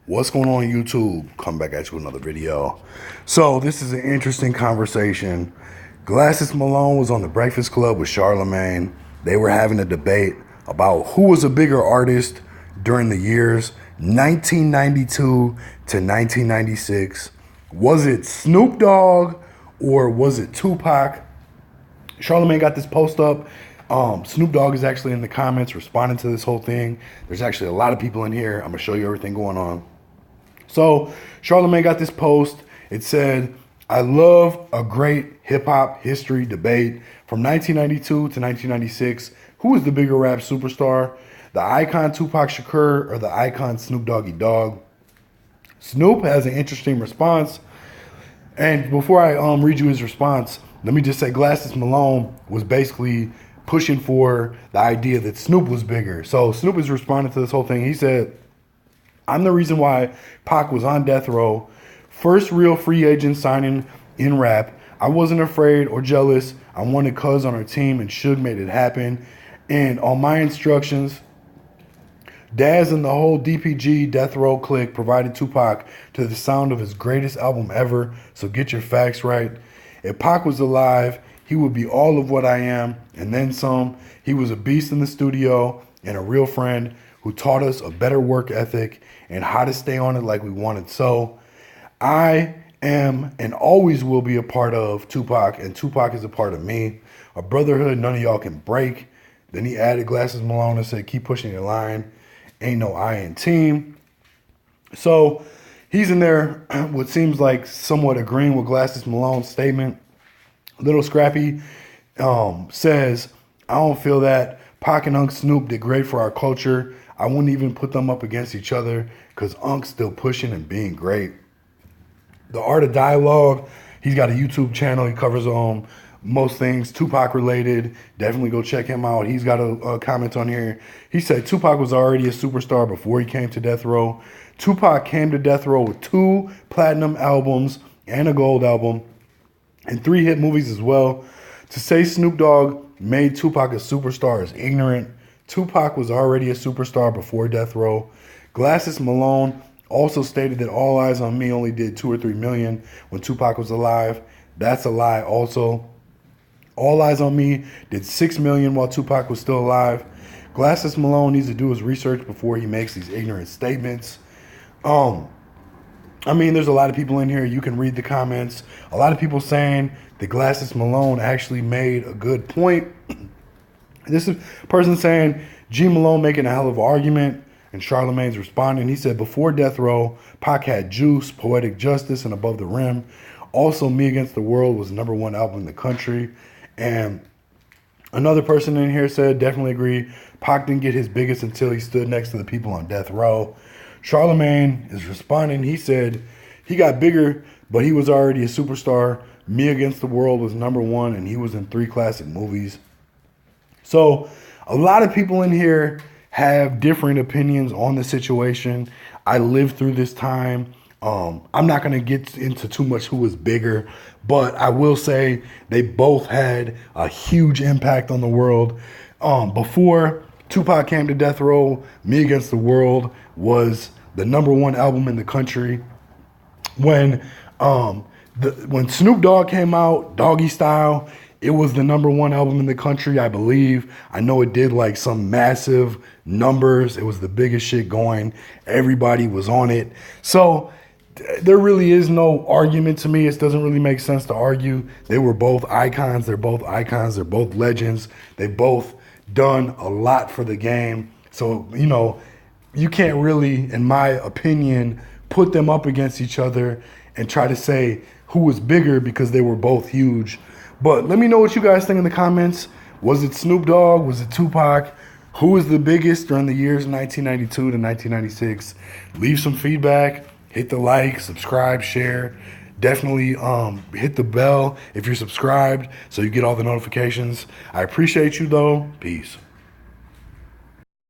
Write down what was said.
What's going on YouTube? Come back at you with another video. So this is an interesting conversation. Glasses Malone was on the Breakfast Club with Charlamagne. They were having a debate about who was a bigger artist during the years 1992 to 1996. Was it Snoop Dogg or was it Tupac? Charlamagne got this post up. Snoop Dogg is actually in the comments responding to this whole thing. There's actually a lot of people in here. I'm gonna show you everything going on. So Charlamagne got this post. It said, I love a great hip hop history debate from 1992 to 1996. Who is the bigger rap superstar? The icon Tupac Shakur or the icon Snoop Doggy Dogg? Snoop has an interesting response. And before I read you his response, let me just say Glasses Malone was basically pushing for the idea that Snoop was bigger. So Snoop is responding to this whole thing. He said, I'm the reason why Pac was on death row. First real free agent signing in rap. I wasn't afraid or jealous. I wanted Cuz on our team and Suge made it happen. And on my instructions, Daz and the whole DPG Death Row clique provided Tupac to the sound of his greatest album ever. So get your facts right. If Pac was alive, he would be all of what I am and then some. He was a beast in the studio and a real friend who taught us a better work ethic and how to stay on it like we wanted. So I am and always will be a part of Tupac, and Tupac is a part of me. A brotherhood none of y'all can break. Then he added Glasses Malone and said, keep pushing your line. Ain't no I in team. So he's in there, what seems like somewhat agreeing with Glasses Malone's statement. Little Scrappy says, I don't feel that. Pac and Unc Snoop did great for our culture. I wouldn't even put them up against each other because Unc's still pushing and being great. The Art of Dialogue, he's got a YouTube channel. He covers most things Tupac related. Definitely go check him out. He's got a comment on here. He said Tupac was already a superstar before he came to death row. Tupac came to death row with 2 platinum albums and a gold album and 3 hit movies as well. To say Snoop Dogg made Tupac a superstar is ignorant. Tupac was already a superstar before death row. Glasses Malone also stated that All Eyes on Me only did 2 or 3 million when Tupac was alive. That's a lie also. All Eyes on Me did 6 million while Tupac was still alive. Glasses Malone needs to do his research before he makes these ignorant statements. I mean, there's a lot of people in here. You can read the comments. A lot of people saying that Glasses Malone actually made a good point. This is a person saying, G Malone making a hell of an argument. And Charlamagne's responding. He said, before death row, Pac had Juice, Poetic Justice, and Above the Rim. Also, Me Against the World was the #1 album in the country. And another person in here said, definitely agree, Pac didn't get his biggest until he stood next to the people on death row. Charlamagne is responding. He said, he got bigger, but he was already a superstar. Me Against the World was #1, and he was in 3 classic movies. So a lot of people in here have different opinions on the situation. I lived through this time. I'm not going to get into too much who was bigger, but I will say they both had a huge impact on the world. Before Tupac came to death row, Me Against the World was the #1 album in the country. When Snoop Dogg came out, Doggy Style, it was the #1 album in the country, I believe. I know it did like some massive numbers. It was the biggest shit going. Everybody was on it. So there really is no argument to me. It doesn't really make sense to argue. They were both icons. They're both icons. They're both legends. They both done a lot for the game. So, you know, you can't really, in my opinion, put them up against each other and try to say who was bigger because they were both huge. But let me know what you guys think in the comments. Was it Snoop Dogg? Was it Tupac? Who was the biggest during the years 1992 to 1996? Leave some feedback. Hit the like, subscribe, share. Definitely hit the bell if you're subscribed so you get all the notifications. I appreciate you though. Peace.